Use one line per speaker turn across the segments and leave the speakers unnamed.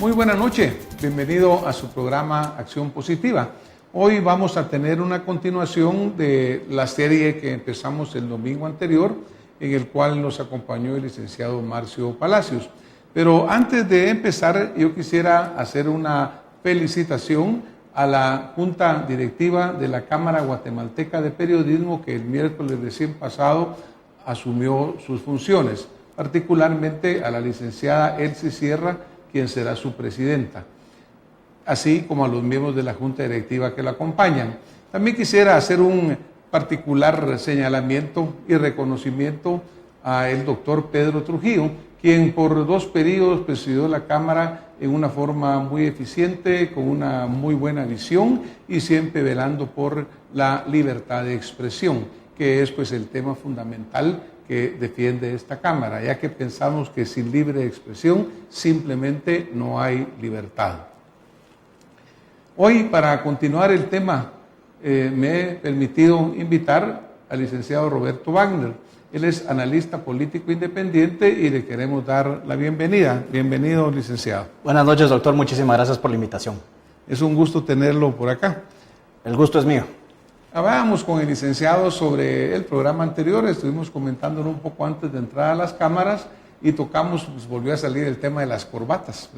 Muy buena noche, bienvenido a su programa Acción Positiva. Hoy vamos a tener una continuación de la serie que empezamos el domingo anterior, en el cual nos acompañó el licenciado Marcio Palacios. Pero antes de empezar, yo quisiera hacer una felicitación a la Junta Directiva de la Cámara Guatemalteca de Periodismo, que el miércoles recién pasado asumió sus funciones, particularmente a la licenciada Elsie Sierra, quien será su presidenta, así como a los miembros de la Junta Directiva que la acompañan. También quisiera hacer un particular señalamiento y reconocimiento al doctor Pedro Trujillo, quien por 2 periodos presidió la Cámara en una forma muy eficiente, con una muy buena visión y siempre velando por la libertad de expresión, que es pues el tema fundamental que defiende esta Cámara, ya que pensamos que sin libre expresión simplemente no hay libertad. Hoy, para continuar el tema, me he permitido invitar al licenciado Roberto Wagner. Él es analista político independiente y le queremos dar la bienvenida. Bienvenido, licenciado.
Buenas noches, doctor. Muchísimas gracias por la invitación.
Es un gusto tenerlo por acá.
El gusto es mío.
Hablábamos con el licenciado sobre el programa anterior, estuvimos comentándolo un poco antes de entrar a las cámaras y tocamos, pues volvió a salir el tema de las corbatas.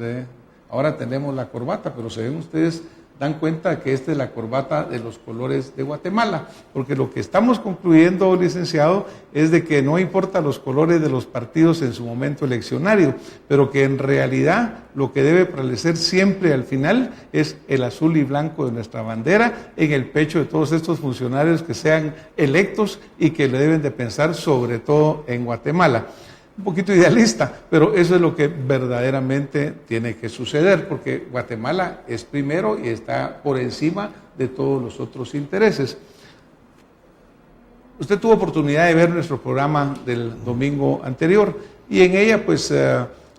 Ahora tenemos la corbata, pero se ven ustedes, dan cuenta que esta es la corbata de los colores de Guatemala, porque lo que estamos concluyendo, licenciado, es de que no importa los colores de los partidos en su momento eleccionario, pero que en realidad lo que debe prevalecer siempre al final es el azul y blanco de nuestra bandera en el pecho de todos estos funcionarios que sean electos y que le deben de pensar sobre todo en Guatemala. Un poquito idealista, pero eso es lo que verdaderamente tiene que suceder, porque Guatemala es primero y está por encima de todos los otros intereses. Usted tuvo oportunidad de ver nuestro programa del domingo anterior y en ella pues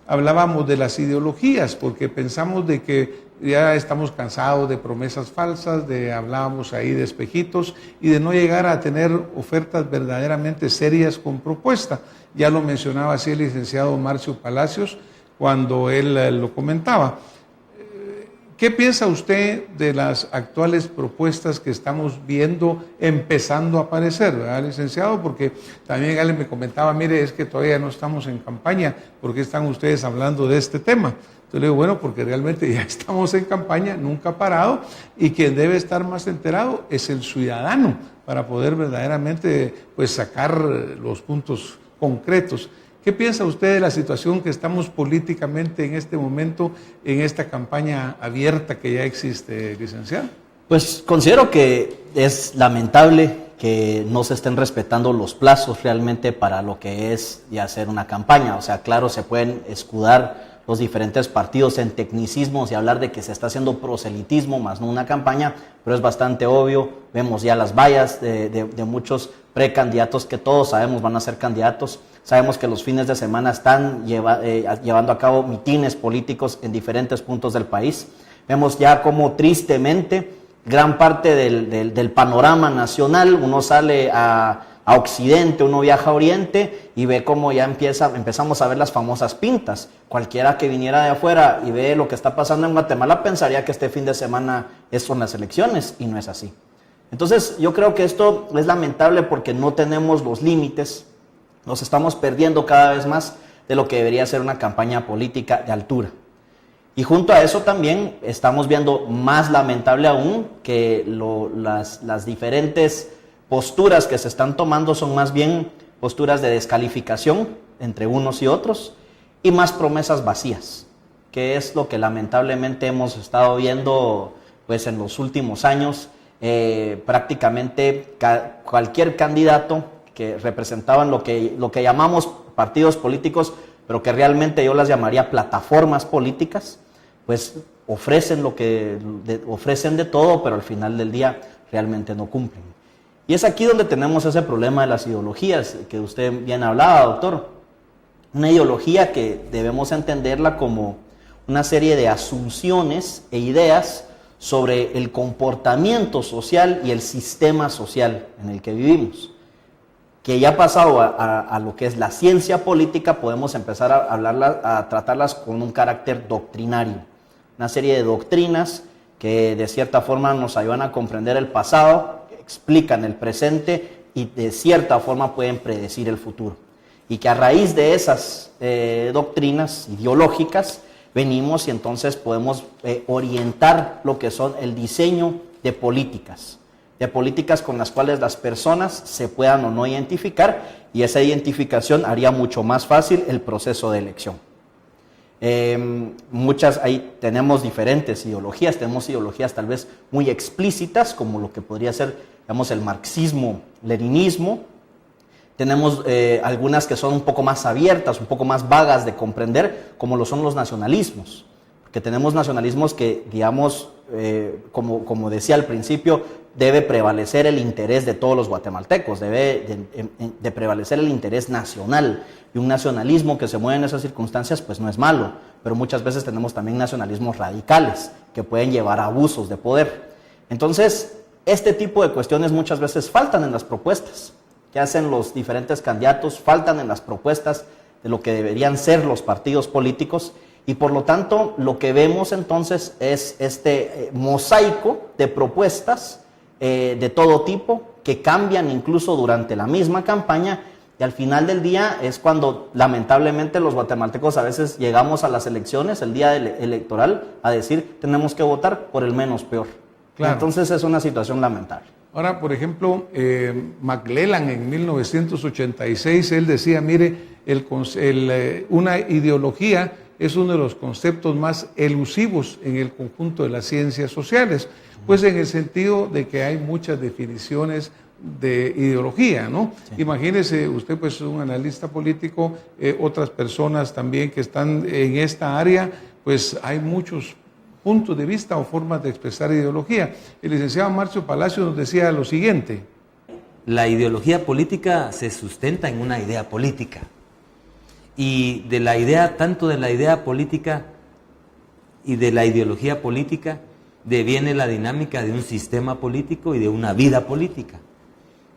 hablábamos de las ideologías, porque pensamos de que ya estamos cansados de promesas falsas, hablábamos ahí de espejitos y de no llegar a tener ofertas verdaderamente serias con propuesta. Ya lo mencionaba así el licenciado Marcio Palacios cuando él lo comentaba. ¿Qué piensa usted de las actuales propuestas que estamos viendo empezando a aparecer, ¿verdad, licenciado? Porque también alguien me comentaba, mire, es que todavía no estamos en campaña, ¿por qué están ustedes hablando de este tema? Entonces le digo, bueno, porque realmente ya estamos en campaña, nunca ha parado, y quien debe estar más enterado es el ciudadano, para poder verdaderamente pues sacar los puntos concretos. ¿Qué piensa usted de la situación que estamos políticamente en este momento, en esta campaña abierta que ya existe, licenciado?
Pues considero que es lamentable que no se estén respetando los plazos realmente para lo que es ya hacer una campaña. O sea, claro, se pueden escudar los diferentes partidos en tecnicismos y hablar de que se está haciendo proselitismo, más no una campaña, pero es bastante obvio. Vemos ya las vallas de muchos precandidatos que todos sabemos van a ser candidatos. Sabemos que los fines de semana están llevando a cabo mitines políticos en diferentes puntos del país. Vemos ya como tristemente gran parte del panorama nacional, uno sale a Occidente, uno viaja a Oriente y ve cómo ya empezamos a ver las famosas pintas. Cualquiera que viniera de afuera y ve lo que está pasando en Guatemala pensaría que este fin de semana son las elecciones y no es así. Entonces yo creo que esto es lamentable porque no tenemos los límites, nos estamos perdiendo cada vez más de lo que debería ser una campaña política de altura. Y junto a eso también estamos viendo más lamentable aún que las diferentes posturas que se están tomando son más bien posturas de descalificación entre unos y otros y más promesas vacías, que es lo que lamentablemente hemos estado viendo pues en los últimos años. Prácticamente cualquier candidato que representaban lo que llamamos partidos políticos, pero que realmente yo las llamaría plataformas políticas, pues ofrecen ofrecen de todo, pero al final del día realmente no cumplen. Y es aquí donde tenemos ese problema de las ideologías que usted bien hablaba, doctor. Una ideología que debemos entenderla como una serie de asunciones e ideas sobre el comportamiento social y el sistema social en el que vivimos. Que ya pasado a lo que es la ciencia política, podemos empezar a tratarlas con un carácter doctrinario. una serie de doctrinas que de cierta forma nos ayudan a comprender el pasado, explican el presente y de cierta forma pueden predecir el futuro. Y que a raíz de esas doctrinas ideológicas venimos y entonces podemos orientar lo que son el diseño de políticas con las cuales las personas se puedan o no identificar, y esa identificación haría mucho más fácil el proceso de elección. Ahí tenemos diferentes ideologías, tenemos ideologías tal vez muy explícitas, como lo que podría ser, digamos, el marxismo-leninismo. Tenemos algunas que son un poco más abiertas, un poco más vagas de comprender, como lo son los nacionalismos. Porque tenemos nacionalismos que, digamos, como decía al principio, debe prevalecer el interés de todos los guatemaltecos, debe de prevalecer el interés nacional. Y un nacionalismo que se mueve en esas circunstancias, pues no es malo. Pero muchas veces tenemos también nacionalismos radicales que pueden llevar a abusos de poder. Entonces, este tipo de cuestiones muchas veces faltan en las propuestas que hacen los diferentes candidatos, faltan en las propuestas de lo que deberían ser los partidos políticos, y por lo tanto lo que vemos entonces es este mosaico de propuestas de todo tipo que cambian incluso durante la misma campaña, y al final del día es cuando lamentablemente los guatemaltecos a veces llegamos a las elecciones, el día electoral, a decir tenemos que votar por el menos peor. Claro. Entonces es una situación lamentable.
Ahora, por ejemplo, McClellan en 1986, él decía, mire, una ideología es uno de los conceptos más elusivos en el conjunto de las ciencias sociales, pues en el sentido de que hay muchas definiciones de ideología, ¿no? Sí. Imagínese, usted pues es un analista político, otras personas también que están en esta área, pues hay muchos puntos de vista o formas de expresar ideología. El licenciado Marcio Palacios nos decía lo siguiente.
La ideología política se sustenta en una idea política. Y de la idea, tanto de la idea política y de la ideología política, deviene la dinámica de un sistema político y de una vida política.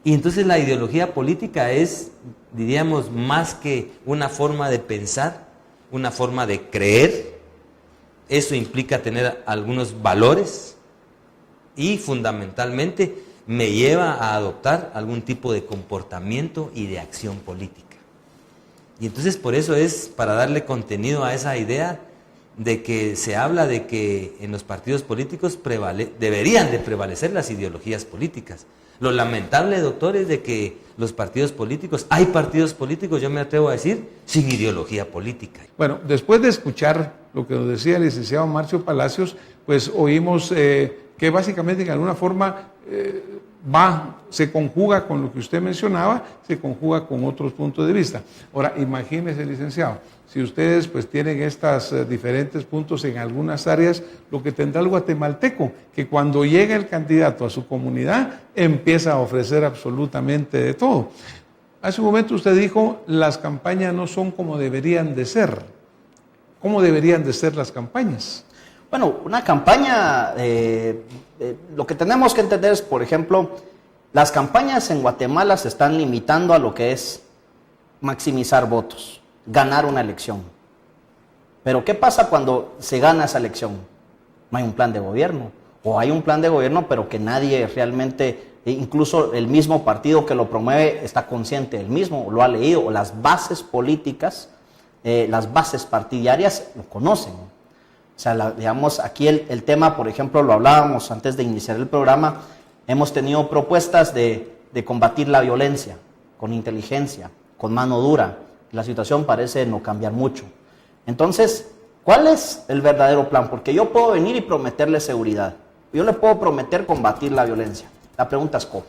Y entonces la ideología política es, diríamos, más que una forma de pensar, una forma de creer. Eso implica tener algunos valores y fundamentalmente me lleva a adoptar algún tipo de comportamiento y de acción política. Y entonces por eso es para darle contenido a esa idea de que se habla de que en los partidos políticos deberían de prevalecer las ideologías políticas. Lo lamentable, doctor, es de que los partidos políticos, hay partidos políticos, yo me atrevo a decir, sin ideología política.
Bueno, después de escuchar lo que nos decía el licenciado Marcio Palacios, pues oímos que básicamente en alguna forma se conjuga con lo que usted mencionaba, se conjuga con otros puntos de vista. Ahora, imagínese, licenciado, si ustedes pues tienen estos diferentes puntos en algunas áreas, lo que tendrá el guatemalteco, que cuando llega el candidato a su comunidad, empieza a ofrecer absolutamente de todo. Hace un momento usted dijo, las campañas no son como deberían de ser. ¿Cómo deberían de ser las campañas?
Bueno, una campaña, lo que tenemos que entender es, por ejemplo, las campañas en Guatemala se están limitando a lo que es maximizar votos, ganar una elección. Pero ¿qué pasa cuando se gana esa elección? No hay un plan de gobierno, o hay un plan de gobierno pero que nadie realmente, incluso el mismo partido que lo promueve está consciente del mismo, o lo ha leído, o las bases políticas, las bases partidarias lo conocen. O sea, digamos, aquí el tema, por ejemplo, lo hablábamos antes de iniciar el programa, hemos tenido propuestas de combatir la violencia con inteligencia, con mano dura. La situación parece no cambiar mucho. Entonces, ¿cuál es el verdadero plan? Porque yo puedo venir y prometerle seguridad. Yo le puedo prometer combatir la violencia. La pregunta es ¿cómo?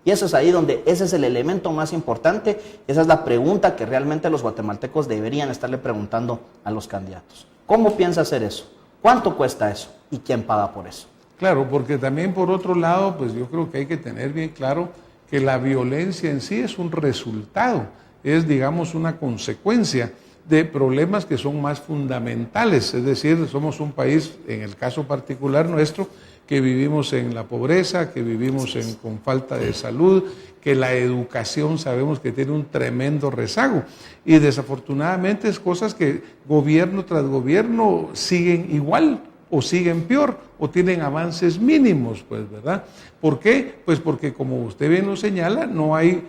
Y eso es ahí donde ese es el elemento más importante. Esa es la pregunta que realmente los guatemaltecos deberían estarle preguntando a los candidatos. ¿Cómo piensa hacer eso? ¿Cuánto cuesta eso? ¿Y quién paga por eso?
Claro, porque también por otro lado, pues yo creo que hay que tener bien claro que la violencia en sí es un resultado, es digamos una consecuencia de problemas que son más fundamentales, es decir, somos un país, en el caso particular nuestro, que vivimos en la pobreza, que vivimos con falta de salud, que la educación sabemos que tiene un tremendo rezago y desafortunadamente es cosas que gobierno tras gobierno siguen igual o siguen peor, o tienen avances mínimos, pues, ¿verdad? ¿Por qué? Pues porque, como usted bien lo señala, no hay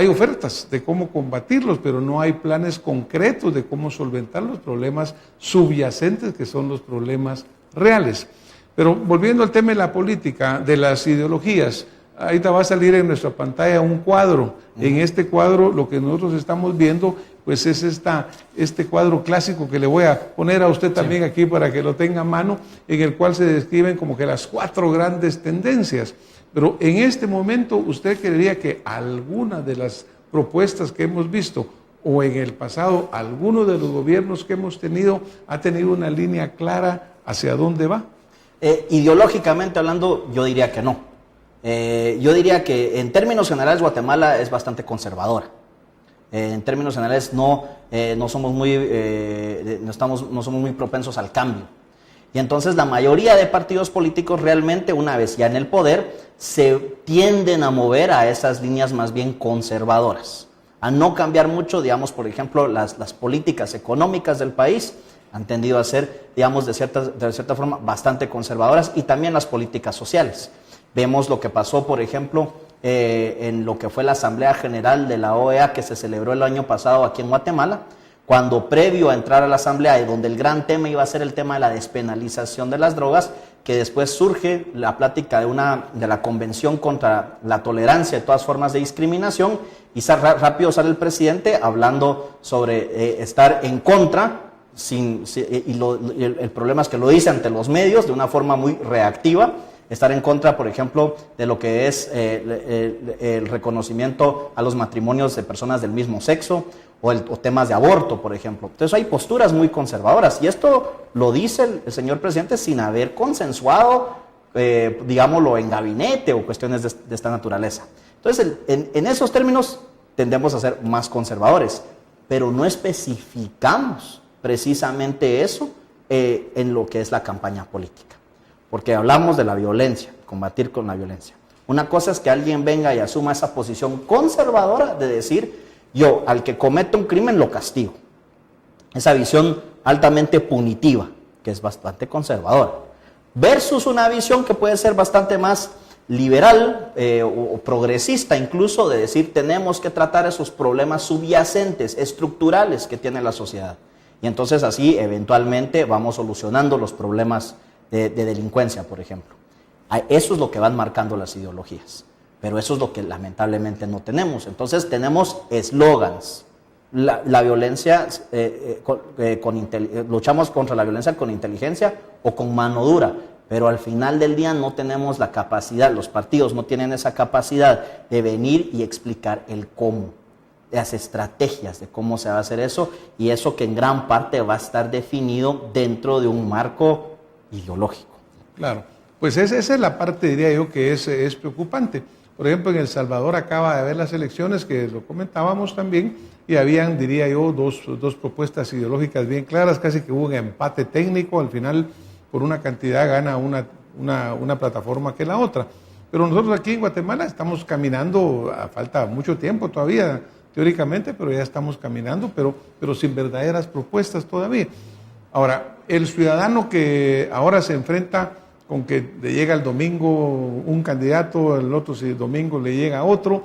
ofertas de cómo combatirlos, pero no hay planes concretos de cómo solventar los problemas subyacentes, que son los problemas reales. Pero volviendo al tema de la política, de las ideologías, ahí te va a salir en nuestra pantalla un cuadro. En este cuadro lo que nosotros estamos viendo pues es este cuadro clásico que le voy a poner a usted también aquí para que lo tenga a mano, en el cual se describen como que las 4 grandes tendencias. Pero en este momento, ¿usted creería que alguna de las propuestas que hemos visto o en el pasado, alguno de los gobiernos que hemos tenido, ha tenido una línea clara hacia dónde va?
Ideológicamente hablando, yo diría que no. Yo diría que en términos generales Guatemala es bastante conservadora. En términos generales no somos muy propensos al cambio. Y entonces la mayoría de partidos políticos realmente, una vez ya en el poder, se tienden a mover a esas líneas más bien conservadoras, a no cambiar mucho. Digamos, por ejemplo, las políticas económicas del país han tendido a ser, digamos, de cierta forma bastante conservadoras, y también las políticas sociales. Vemos lo que pasó, por ejemplo, en lo que fue la Asamblea General de la OEA que se celebró el año pasado aquí en Guatemala, cuando previo a entrar a la Asamblea, y donde el gran tema iba a ser el tema de la despenalización de las drogas, que después surge la plática de la Convención contra la Tolerancia de todas formas de discriminación, y rápido sale el presidente hablando sobre estar en contra, el problema es que lo dice ante los medios de una forma muy reactiva, estar en contra, por ejemplo, de lo que es el reconocimiento a los matrimonios de personas del mismo sexo, o temas de aborto, por ejemplo. Entonces hay posturas muy conservadoras, y esto lo dice el señor presidente sin haber consensuado, digámoslo, en gabinete o cuestiones de esta naturaleza. Entonces, en esos términos tendemos a ser más conservadores, pero no especificamos precisamente eso en lo que es la campaña política. Porque hablamos de la violencia, combatir con la violencia. Una cosa es que alguien venga y asuma esa posición conservadora de decir, yo al que comete un crimen lo castigo. Esa visión altamente punitiva, que es bastante conservadora. Versus una visión que puede ser bastante más liberal o progresista incluso, de decir, tenemos que tratar esos problemas subyacentes, estructurales que tiene la sociedad. Y entonces así eventualmente vamos solucionando los problemas de delincuencia, por ejemplo. Eso es lo que van marcando las ideologías, pero eso es lo que lamentablemente no tenemos. Entonces tenemos eslogans. La violencia, luchamos contra la violencia con inteligencia o con mano dura, pero al final del día no tenemos la capacidad, los partidos no tienen esa capacidad de venir y explicar el cómo, las estrategias de cómo se va a hacer eso, y eso que en gran parte va a estar definido dentro de un marco ideológico.
Claro, pues esa es la parte, diría yo, que es preocupante. Por ejemplo, en El Salvador acaba de haber las elecciones, que lo comentábamos también, y habían, diría yo, dos propuestas ideológicas bien claras, casi que hubo un empate técnico, al final por una cantidad gana una plataforma que la otra. Pero nosotros aquí en Guatemala estamos caminando, falta mucho tiempo todavía, teóricamente, pero ya estamos caminando, pero sin verdaderas propuestas todavía. Ahora, el ciudadano que ahora se enfrenta con que le llega el domingo un candidato, el otro domingo le llega otro,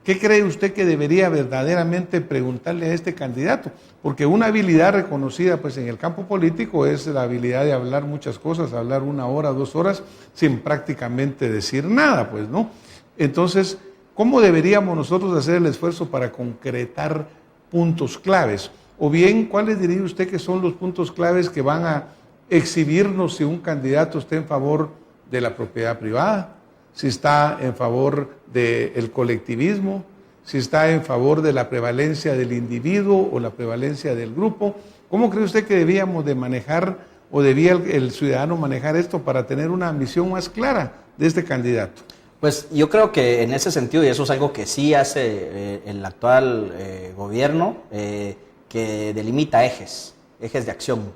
¿qué cree usted que debería verdaderamente preguntarle a este candidato? Porque una habilidad reconocida pues, en el campo político es la habilidad de hablar muchas cosas, hablar 1 hora, 2 horas, sin prácticamente decir nada, pues, ¿no? Entonces, ¿cómo deberíamos nosotros hacer el esfuerzo para concretar puntos claves? O bien, ¿cuáles diría usted que son los puntos claves que van a exhibirnos si un candidato está en favor de la propiedad privada, si está en favor del colectivismo, si está en favor de la prevalencia del individuo o la prevalencia del grupo? ¿Cómo cree usted que debíamos de manejar o debía el ciudadano manejar esto para tener una visión más clara de este candidato?
Pues yo creo que en ese sentido, y eso es algo que sí hace el actual gobierno, que delimita ejes de acción,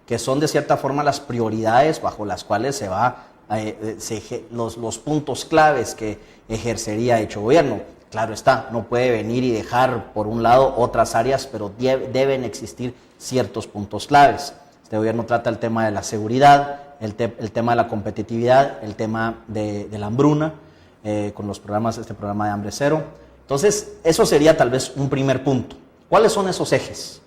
que son de cierta forma las prioridades bajo las cuales se va los puntos claves que ejercería dicho gobierno. Claro está, no puede venir y dejar por un lado otras áreas, pero deben existir ciertos puntos claves. Este gobierno trata el tema de la seguridad, el tema de la competitividad, el tema de la hambruna, con los programas, este programa de Hambre Cero. Entonces, eso sería tal vez un primer punto. ¿Cuáles son esos ejes?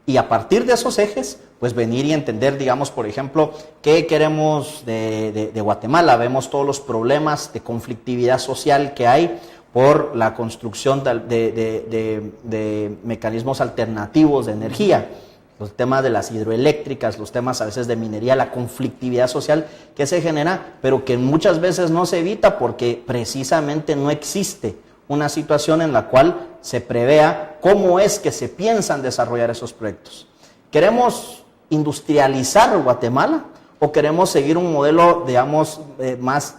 Y a partir de esos ejes, pues venir y entender, digamos, por ejemplo, qué queremos de Guatemala. Vemos todos los problemas de conflictividad social que hay por la construcción de mecanismos alternativos de energía, los temas de las hidroeléctricas, los temas a veces de minería, la conflictividad social que se genera, pero que muchas veces no se evita porque precisamente no existe una situación en la cual se prevea cómo es que se piensan desarrollar esos proyectos. ¿Queremos industrializar Guatemala o queremos seguir un modelo, digamos, más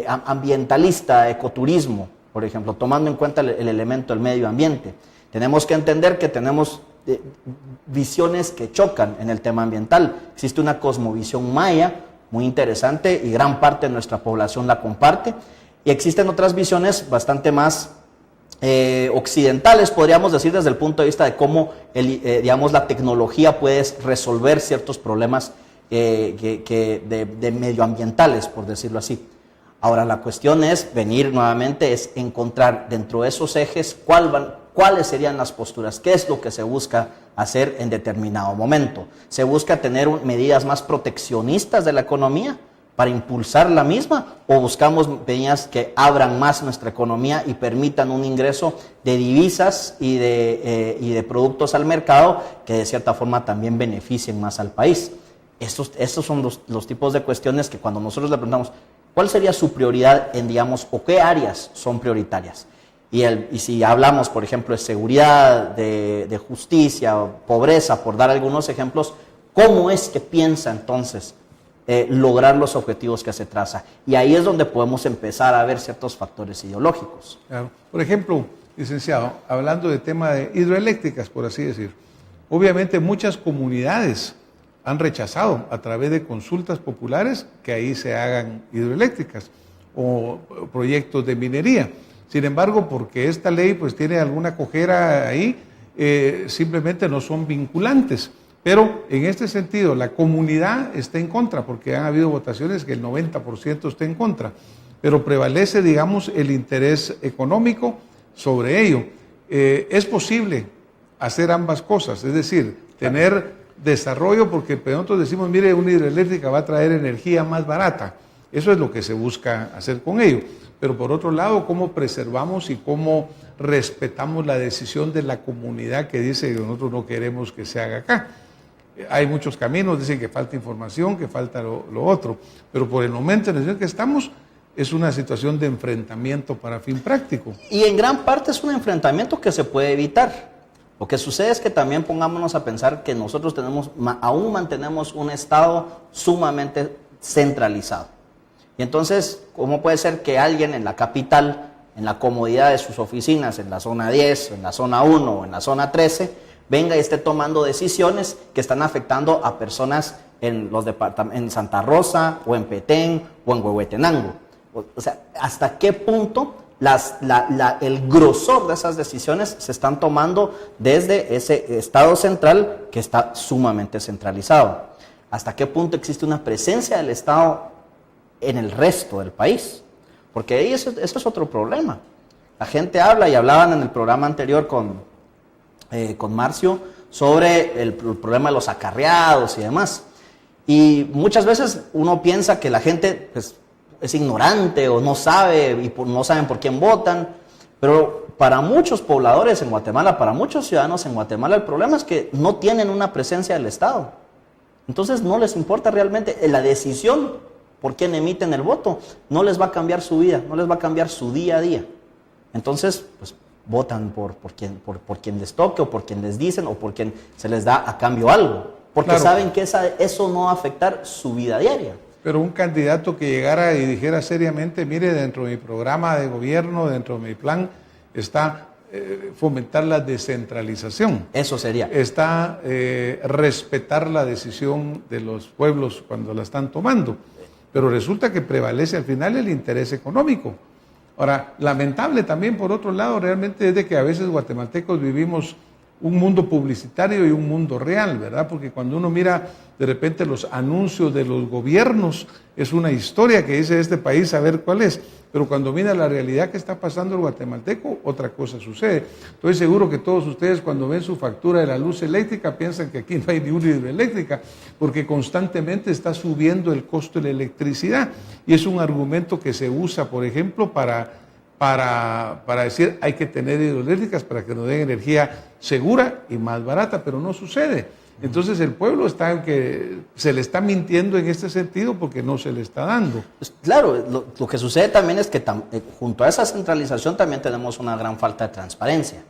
ambientalista, ecoturismo, por ejemplo, tomando en cuenta el elemento del medio ambiente? Tenemos que entender que tenemos visiones que chocan en el tema ambiental. Existe una cosmovisión maya muy interesante y gran parte de nuestra población la comparte. Y existen otras visiones bastante más occidentales, podríamos decir, desde el punto de vista de cómo digamos, la tecnología puede resolver ciertos problemas de medioambientales, por decirlo así. Ahora, la cuestión es venir nuevamente, es encontrar dentro de esos ejes cuáles serían las posturas, qué es lo que se busca hacer en determinado momento. ¿Se busca tener medidas más proteccionistas de la economía para impulsar la misma, o buscamos medidas que abran más nuestra economía y permitan un ingreso de divisas y de productos al mercado que de cierta forma también beneficien más al país? Estos son los tipos de cuestiones que cuando nosotros le preguntamos cuál sería su prioridad en, digamos, o qué áreas son prioritarias. Y si hablamos, por ejemplo, de seguridad, de justicia, pobreza, por dar algunos ejemplos, ¿cómo es que piensa entonces lograr los objetivos que se traza? Y ahí es donde podemos empezar a ver ciertos factores ideológicos.
Claro. Por ejemplo, licenciado, hablando de tema de hidroeléctricas, por así decir, obviamente muchas comunidades han rechazado a través de consultas populares que ahí se hagan hidroeléctricas o proyectos de minería. Sin embargo, porque esta ley pues tiene alguna cojera ahí, simplemente no son vinculantes. Pero en este sentido, la comunidad está en contra, porque han habido votaciones que el 90% está en contra, pero prevalece, digamos, el interés económico sobre ello. Es posible hacer ambas cosas, es decir, tener desarrollo, porque nosotros decimos, mire, una hidroeléctrica va a traer energía más barata. Eso es lo que se busca hacer con ello. Pero por otro lado, cómo preservamos y cómo respetamos la decisión de la comunidad que dice que nosotros no queremos que se haga acá. Hay muchos caminos, dicen que falta información, que falta lo otro, pero por el momento en el que estamos es una situación de enfrentamiento para fin práctico.
Y en gran parte es un enfrentamiento que se puede evitar. Lo que sucede es que también pongámonos a pensar que nosotros aún mantenemos un Estado sumamente centralizado. Y entonces, ¿cómo puede ser que alguien en la capital, en la comodidad de sus oficinas, en la zona 10, en la zona 1 o en la zona 13, venga y esté tomando decisiones que están afectando a personas en Santa Rosa, o en Petén, o en Huehuetenango? O sea, ¿hasta qué punto el grosor de esas decisiones se están tomando desde ese Estado central que está sumamente centralizado? ¿Hasta qué punto existe una presencia del Estado en el resto del país? Porque ahí eso es otro problema. La gente habla, y hablaban en el programa anterior con Marcio, sobre el problema de los acarreados y demás. Y muchas veces uno piensa que la gente pues, es ignorante o no sabe y no saben por quién votan, pero para muchos pobladores en Guatemala, para muchos ciudadanos en Guatemala, el problema es que no tienen una presencia del Estado. Entonces no les importa realmente la decisión por quién emiten el voto, no les va a cambiar su vida, no les va a cambiar su día a día. Entonces, pues votan por quien les toque, o por quien les dicen, o por quien se les da a cambio algo, porque claro, saben que eso no va a afectar su vida diaria.
Pero un candidato que llegara y dijera seriamente, mire, dentro de mi programa de gobierno, dentro de mi plan, está fomentar la descentralización.
Eso sería.
Está respetar la decisión de los pueblos cuando la están tomando. Pero resulta que prevalece al final el interés económico. Ahora, lamentable también, por otro lado, realmente es de que a veces guatemaltecos vivimos un mundo publicitario y un mundo real, ¿verdad? Porque cuando uno mira de repente los anuncios de los gobiernos, es una historia que dice este país, a ver cuál es. Pero cuando mira la realidad que está pasando el guatemalteco, otra cosa sucede. Estoy seguro que todos ustedes cuando ven su factura de la luz eléctrica piensan que aquí no hay ni una hidroeléctrica, porque constantemente está subiendo el costo de la electricidad. Y es un argumento que se usa, por ejemplo, para decir hay que tener hidroeléctricas para que nos den energía segura y más barata, pero no sucede. Entonces el pueblo se le está mintiendo en este sentido porque no se le está dando.
Pues, claro, lo que sucede también es que junto a esa centralización también tenemos una gran falta de transparencia.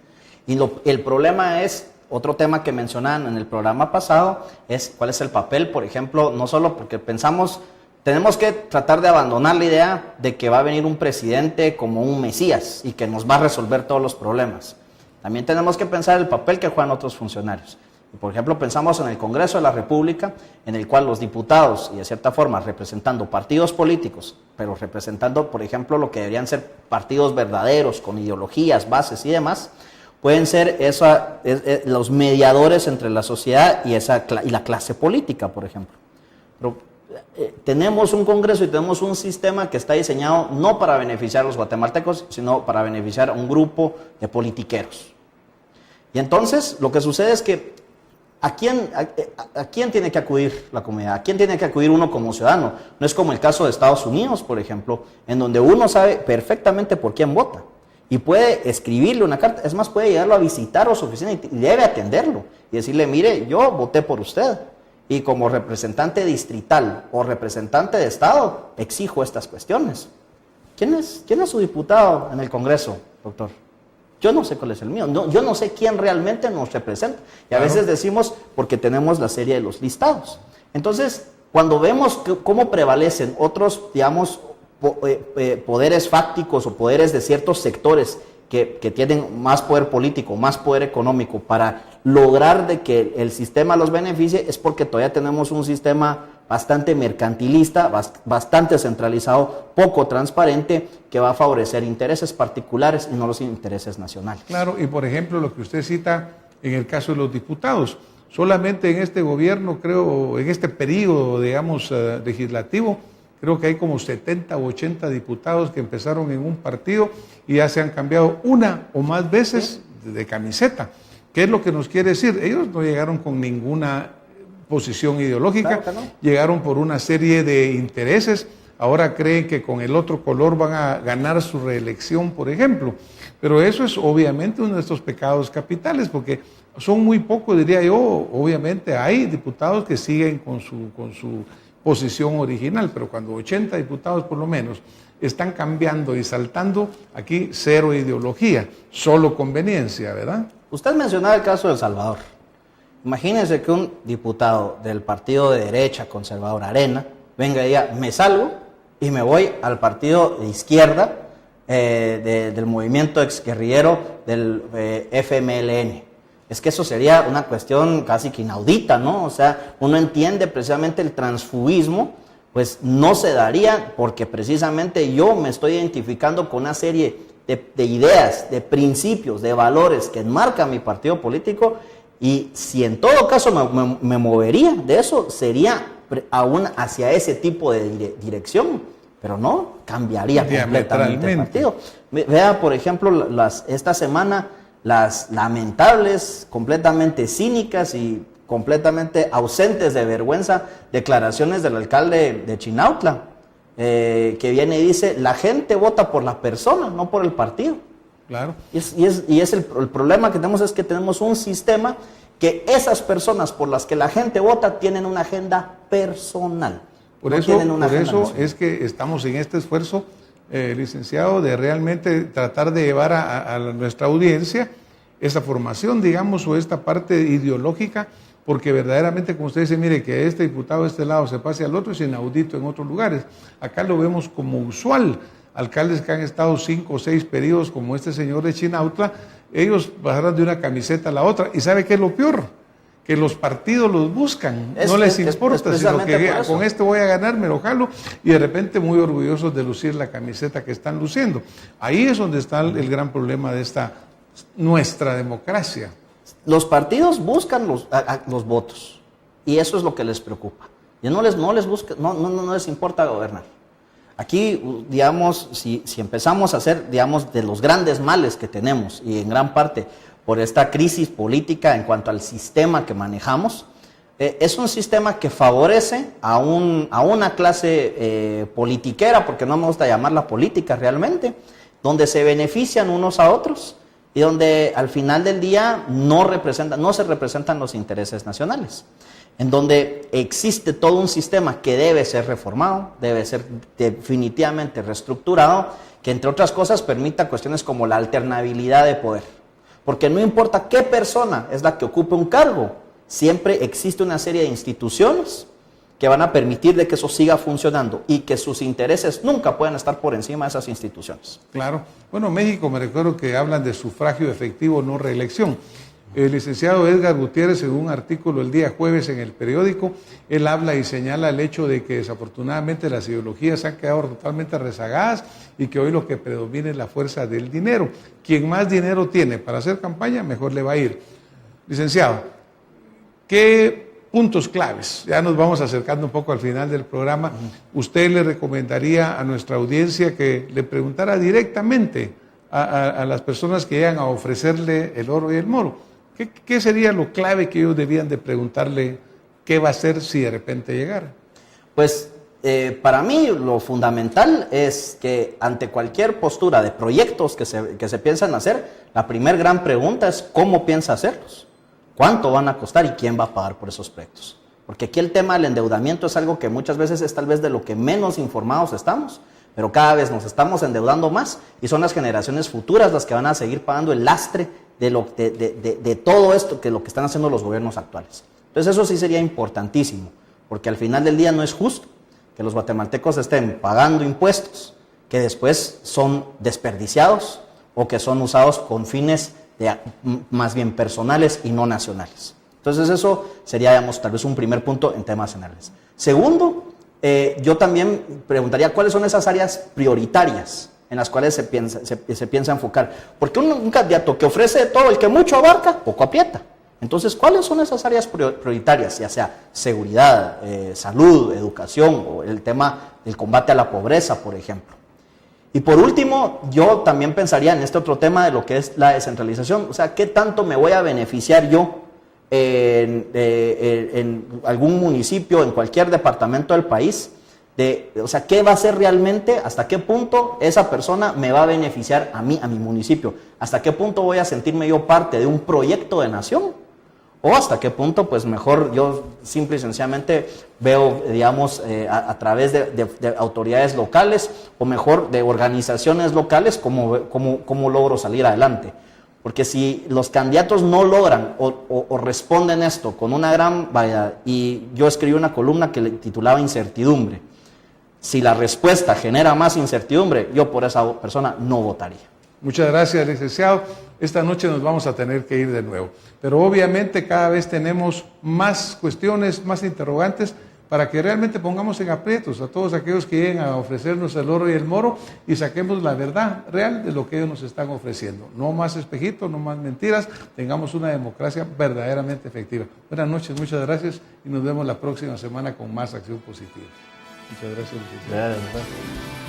Y el problema es, otro tema que mencionaban en el programa pasado, es cuál es el papel, por ejemplo, no solo porque tenemos que tratar de abandonar la idea de que va a venir un presidente como un mesías y que nos va a resolver todos los problemas. También tenemos que pensar el papel que juegan otros funcionarios. Por ejemplo, pensamos en el Congreso de la República, en el cual los diputados, y de cierta forma representando partidos políticos, pero representando, por ejemplo, lo que deberían ser partidos verdaderos, con ideologías, bases y demás, pueden ser los mediadores entre la sociedad y la clase política, por ejemplo. Pero tenemos un Congreso y tenemos un sistema que está diseñado no para beneficiar a los guatemaltecos, sino para beneficiar a un grupo de politiqueros. Y entonces, lo que sucede es que ¿a quién tiene que acudir la comunidad? ¿A quién tiene que acudir uno como ciudadano? No es como el caso de Estados Unidos, por ejemplo, en donde uno sabe perfectamente por quién vota y puede escribirle una carta, es más, puede llegarlo a visitar a su oficina y debe atenderlo y decirle, mire, yo voté por usted y como representante distrital o representante de Estado exijo estas cuestiones. ¿Quién es su diputado en el Congreso, doctor? Yo no sé cuál es el mío, yo no sé quién realmente nos representa. Y a veces decimos, porque tenemos la serie de los listados. Entonces, cuando vemos cómo prevalecen otros, digamos, poderes fácticos o poderes de ciertos sectores que tienen más poder político, más poder económico para lograr de que el sistema los beneficie, es porque todavía tenemos un sistema bastante mercantilista, bastante centralizado, poco transparente, que va a favorecer intereses particulares y no los intereses nacionales.
Claro, y por ejemplo lo que usted cita en el caso de los diputados, solamente en este gobierno, creo, en este periodo, digamos, legislativo, creo que hay como 70 o 80 diputados que empezaron en un partido y ya se han cambiado una o más veces de camiseta. ¿Qué es lo que nos quiere decir? Ellos no llegaron con ninguna posición ideológica, claro, no. Llegaron por una serie de intereses, ahora creen que con el otro color van a ganar su reelección, por ejemplo. Pero eso es obviamente uno de estos pecados capitales, porque son muy pocos, diría yo. Obviamente hay diputados que siguen con su posición original, pero cuando 80 diputados por lo menos están cambiando y saltando, aquí cero ideología, solo conveniencia, ¿verdad?
Usted mencionaba el caso de El Salvador. Imagínense que un diputado del partido de derecha conservador Arena venga y diga, me salgo y me voy al partido de izquierda del movimiento exguerrillero del FMLN. Es que eso sería una cuestión casi que inaudita, ¿no? O sea, uno entiende precisamente el transfugismo, pues no se daría porque precisamente yo me estoy identificando con una serie de ideas, de principios, de valores que enmarca mi partido político. Y si en todo caso me movería de eso, sería aún hacia ese tipo de dirección, pero no cambiaría completamente el partido. Vea, por ejemplo, esta semana las lamentables, completamente cínicas y completamente ausentes de vergüenza declaraciones del alcalde de Chinautla, que viene y dice, la gente vota por la persona, no por el partido.
Claro.
El problema que tenemos es que tenemos un sistema que esas personas por las que la gente vota tienen una agenda personal.
Por eso es que estamos en este esfuerzo, licenciado, de realmente tratar de llevar a nuestra audiencia esa formación, digamos, o esta parte ideológica, porque verdaderamente, como usted dice, mire, que este diputado de este lado se pase al otro es inaudito en otros lugares. Acá lo vemos como usual. Alcaldes que han estado 5 o 6 periodos, como este señor de Chinautla, ellos pasaron de una camiseta a la otra. ¿Y sabe qué es lo peor? Que los partidos los buscan, no les importa, sino que con este voy a ganar, me lo jalo, y de repente muy orgullosos de lucir la camiseta que están luciendo. Ahí es donde está el gran problema de esta nuestra democracia.
los partidos buscan los votos y eso es lo que les preocupa. Y no les importa gobernar. Aquí, digamos, si empezamos a hacer, digamos, de los grandes males que tenemos y en gran parte por esta crisis política en cuanto al sistema que manejamos, es un sistema que favorece a una clase politiquera, porque no me gusta llamarla política realmente, donde se benefician unos a otros y donde al final del día no se representan los intereses nacionales, en donde existe todo un sistema que debe ser reformado, debe ser definitivamente reestructurado, que entre otras cosas permita cuestiones como la alternabilidad de poder. Porque no importa qué persona es la que ocupe un cargo, siempre existe una serie de instituciones que van a permitir de que eso siga funcionando y que sus intereses nunca puedan estar por encima de esas instituciones.
Claro. Bueno, México, me recuerdo que hablan de sufragio efectivo, no reelección. El licenciado Edgar Gutiérrez, en un artículo el día jueves en el periódico, él habla y señala el hecho de que desafortunadamente las ideologías han quedado totalmente rezagadas y que hoy lo que predomina es la fuerza del dinero. Quien más dinero tiene para hacer campaña, mejor le va a ir. Licenciado, ¿qué puntos claves? Ya nos vamos acercando un poco al final del programa. ¿Usted le recomendaría a nuestra audiencia que le preguntara directamente a las personas que llegan a ofrecerle el oro y el moro? ¿Qué sería lo clave que ellos debían de preguntarle qué va a hacer si de repente llegara?
Pues para mí lo fundamental es que ante cualquier postura de proyectos que se piensan hacer, la primer gran pregunta es ¿cómo piensa hacerlos? ¿Cuánto van a costar y quién va a pagar por esos proyectos? Porque aquí el tema del endeudamiento es algo que muchas veces es tal vez de lo que menos informados estamos, pero cada vez nos estamos endeudando más y son las generaciones futuras las que van a seguir pagando el lastre de todo esto, que lo que están haciendo los gobiernos actuales. Entonces eso sí sería importantísimo, porque al final del día no es justo que los guatemaltecos estén pagando impuestos que después son desperdiciados o que son usados con fines más bien personales y no nacionales. Entonces eso sería, digamos, tal vez un primer punto en temas generales. Segundo, yo también preguntaría cuáles son esas áreas prioritarias en las cuales se piensa enfocar. Porque un candidato que ofrece todo, el que mucho abarca, poco aprieta. Entonces, ¿cuáles son esas áreas prioritarias? Ya sea seguridad, salud, educación o el tema del combate a la pobreza, por ejemplo. Y por último, yo también pensaría en este otro tema de lo que es la descentralización. O sea, ¿qué tanto me voy a beneficiar yo en algún municipio, en cualquier departamento del país? O sea, ¿qué va a hacer realmente? ¿Hasta qué punto esa persona me va a beneficiar a mí, a mi municipio? ¿Hasta qué punto voy a sentirme yo parte de un proyecto de nación? ¿O hasta qué punto, pues mejor yo simple y sencillamente veo, digamos, a través de autoridades locales o mejor de organizaciones locales cómo logro salir adelante? Porque si los candidatos no logran o responden esto con una gran variedad, y yo escribí una columna que le titulaba Incertidumbre, si la respuesta genera más incertidumbre, yo por esa persona no votaría.
Muchas gracias, licenciado. Esta noche nos vamos a tener que ir de nuevo. Pero obviamente cada vez tenemos más cuestiones, más interrogantes, para que realmente pongamos en aprietos a todos aquellos que lleguen a ofrecernos el oro y el moro y saquemos la verdad real de lo que ellos nos están ofreciendo. No más espejitos, no más mentiras, tengamos una democracia verdaderamente efectiva. Buenas noches, muchas gracias y nos vemos la próxima semana con más Acción Positiva. Muchas gracias.
Gracias.